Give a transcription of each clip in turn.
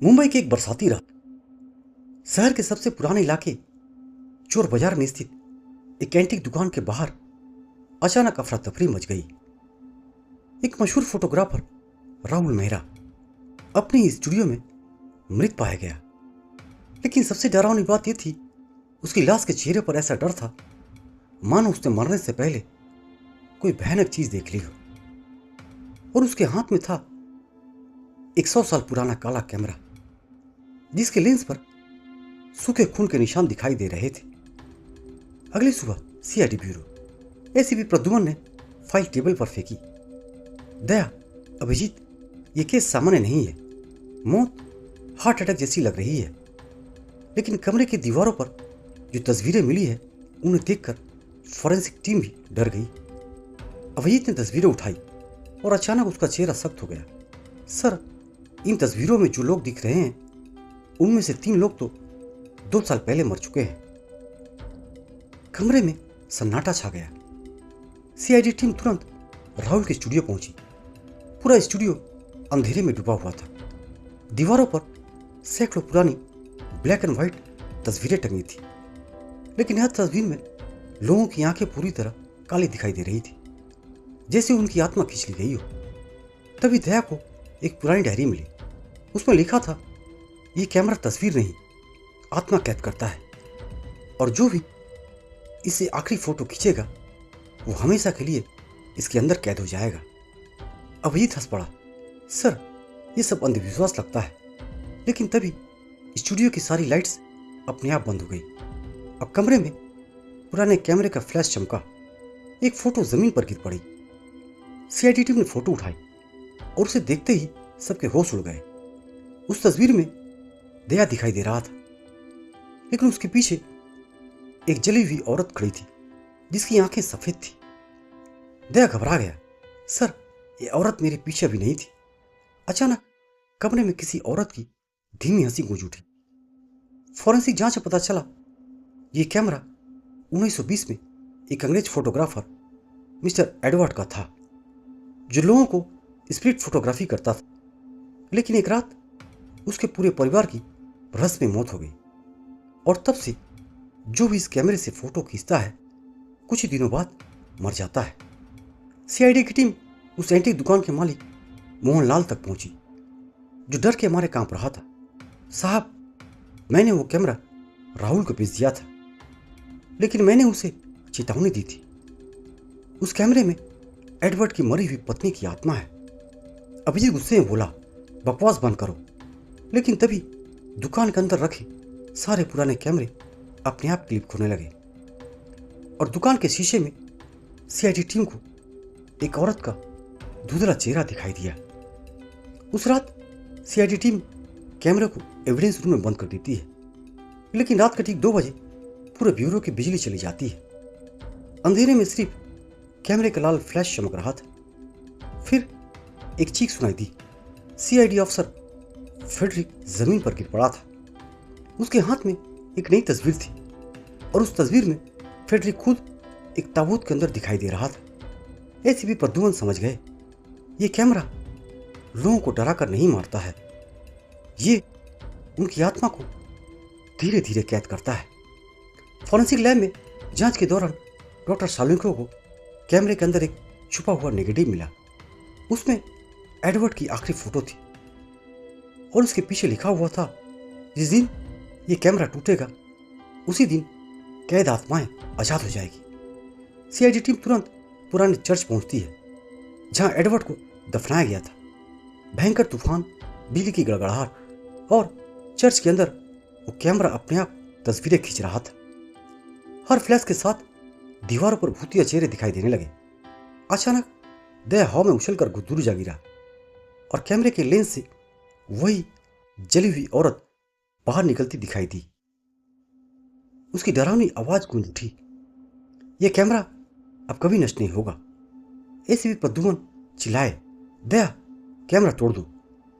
मुंबई की एक बरसाती रात शहर के सबसे पुराने इलाके चोर बाजार में स्थित एक एंटीक दुकान के बाहर अचानक अफरा तफरी मच गई। एक मशहूर फोटोग्राफर राहुल मेहरा अपने स्टूडियो में मृत पाया गया। लेकिन सबसे डरावनी बात यह थी, उसकी लाश के चेहरे पर ऐसा डर था मानो उसने मरने से पहले कोई भयानक चीज देख ली हो। और उसके हाथ में था एक 100 साल पुराना काला कैमरा, जिसके लेंस पर सूखे खून के निशान दिखाई दे रहे थे। अगली सुबह सीआईडी ब्यूरो एसीपी प्रद्युमन ने फाइल टेबल पर फेंकी। दया, अभिजीत, ये केस सामान्य नहीं है। मौत हार्ट अटैक जैसी लग रही है। लेकिन कमरे की दीवारों पर जो तस्वीरें मिली है उन्हें देखकर फॉरेंसिक टीम भी डर गई। अभिजीत ने तस्वीरें उठाई और अचानक उसका चेहरा सख्त हो गया। सर, इन तस्वीरों में जो लोग दिख रहे हैं उनमें से 3 लोग तो 2 साल पहले मर चुके हैं। कमरे में सन्नाटा छा गया। सीआईडी टीम तुरंत राहुल के स्टूडियो पहुंची। पूरा स्टूडियो अंधेरे में डूबा हुआ था। दीवारों पर सैकड़ों पुरानी ब्लैक एंड व्हाइट तस्वीरें टंगी थी। लेकिन हर तस्वीर में लोगों की आंखें पूरी तरह काली दिखाई दे रही थी, जैसे उनकी आत्मा खींच ली गई हो। तभी दया को एक पुरानी डायरी मिली। उसमें लिखा था, ये कैमरा तस्वीर नहीं, आत्मा कैद करता है, और जो भी इससे आखिरी फोटो खींचेगा वो हमेशा के लिए इसके अंदर कैद हो जाएगा। अभिजीत हंस पड़ा। सर, ये सब अंधविश्वास लगता है। लेकिन तभी स्टूडियो की सारी लाइट्स अपने आप बंद हो गई। अब कमरे में पुराने कैमरे का फ्लैश चमका। एक फोटो जमीन पर गिर पड़ी। सीआईडी टीम ने फोटो उठाई और उसे देखते ही सबके होश उड़ गए। उस तस्वीर में दया दिखाई दे रहा था, लेकिन उसके पीछे एक जली हुई औरत खड़ी थी जिसकी आंखें सफेद थी। दया घबरा गया। सर, ये औरत मेरे पीछे भी नहीं थी। अचानक कमरे में किसी औरत की धीमी हंसी गूंज उठी। फॉरेंसिक जांच में पता चला, ये कैमरा 1920 में एक अंग्रेज फोटोग्राफर मिस्टर एडवर्ड का था, जो लोगों को स्प्लिट फोटोग्राफी करता था। लेकिन एक रात उसके पूरे परिवार की बरस में मौत हो गई, और तब से जो भी इस कैमरे से फोटो खींचता है कुछ ही दिनों बाद मर जाता है। सीआईडी की टीम उस एंटीक दुकान के मालिक मोहनलाल तक पहुंची, जो डर के मारे कांप रहा था। साहब, मैंने वो कैमरा राहुल को बेच दिया था, लेकिन मैंने उसे चेतावनी दी थी। उस कैमरे में एडवर्ड की मरी हुई पत्नी की आत्मा है। अभिजीत गुस्से में बोला, बकवास बंद करो। लेकिन तभी दुकान के अंदर रखे सारे पुराने कैमरे अपने आप क्लिप होने लगे, और दुकान के शीशे में सीआईडी टीम को एक औरत का धुंधला चेहरा दिखाई दिया। उस रात सीआईडी टीम कैमरे को एविडेंस रूम में बंद कर देती है। लेकिन रात के ठीक 2 बजे पूरे ब्यूरो की बिजली चली जाती है। अंधेरे में सिर्फ कैमरे का लाल फ्लैश चमक रहा था। फिर एक चीख सुनाई दी। सीआईडी अफसर फेडरिक जमीन पर गिर पड़ा था। उसके हाथ में एक नई तस्वीर थी, और उस तस्वीर में फेडरिक खुद एक ताबूत के अंदर दिखाई दे रहा था। एसीपी प्रद्युमन समझ गए, ये कैमरा लोगों को डरा कर नहीं मारता है, ये उनकी आत्मा को धीरे धीरे कैद करता है। फॉरेंसिक लैब में जांच के दौरान डॉक्टर सालुंखे को कैमरे के अंदर एक छुपा हुआ नेगेटिव मिला। उसमें एडवर्ड की आखिरी फोटो थी, और उसके पीछे लिखा हुआ था, जिस दिन ये कैमरा टूटेगा उसी दिन कैद आत्माएं आजाद हो जाएगी। सीआईडी टीम तुरंत पुराने चर्च पहुंचती है, जहां एडवर्ड को दफनाया गया था। भयंकर तूफान, बिजली की गड़गड़ाहट, और चर्च के अंदर वो कैमरा अपने आप तस्वीरें खींच रहा था। हर फ्लैश के साथ दीवारों पर भूतिया चेहरे दिखाई देने लगे। अचानक दया हवा में उछलकर दूर जा गिरा, और कैमरे के लेंस से वही जली हुई औरत बाहर निकलती दिखाई दी। उसकी डरावनी आवाज गूंज उठी, यह कैमरा अब कभी नष्ट नहीं होगा। एसीपी प्रद्युमन चिल्लाए, दया, कैमरा तोड़ दो।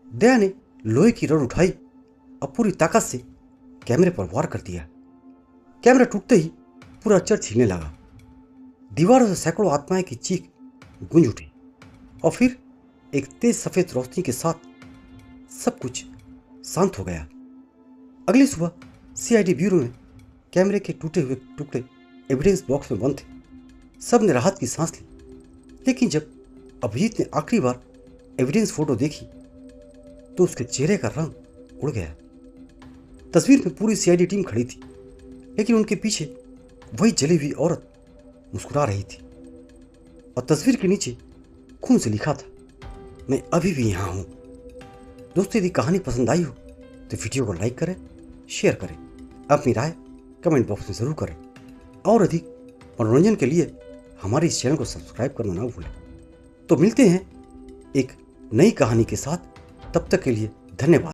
दया ने लोहे की रॉड उठाई और पूरी ताकत से कैमरे पर वार कर दिया। कैमरा टूटते ही पूरा चर्च हिलने लगा। दीवारों से सैकड़ों आत्माएं की चीख गूंज उठी, और फिर एक तेज सफेद रोशनी के साथ सब कुछ शांत हो गया। अगली सुबह सीआईडी ब्यूरो में कैमरे के टूटे हुए टुकड़े एविडेंस बॉक्स में बंद थे। सब ने राहत की सांस ली, लेकिन जब अभिजीत ने आखिरी बार एविडेंस फोटो देखी तो उसके चेहरे का रंग उड़ गया। तस्वीर में पूरी सीआईडी टीम खड़ी थी, लेकिन उनके पीछे वही जली हुई औरत मुस्कुरा रही थी और तस्वीर के नीचे खून से लिखा था, मैं अभी भी यहाँ हूँ। दोस्तों, यदि कहानी पसंद आई हो तो वीडियो को लाइक करें, शेयर करें, अपनी राय कमेंट बॉक्स में ज़रूर करें और अधिक मनोरंजन के लिए हमारे इस चैनल को सब्सक्राइब करना ना भूलें। तो मिलते हैं एक नई कहानी के साथ, तब तक के लिए धन्यवाद।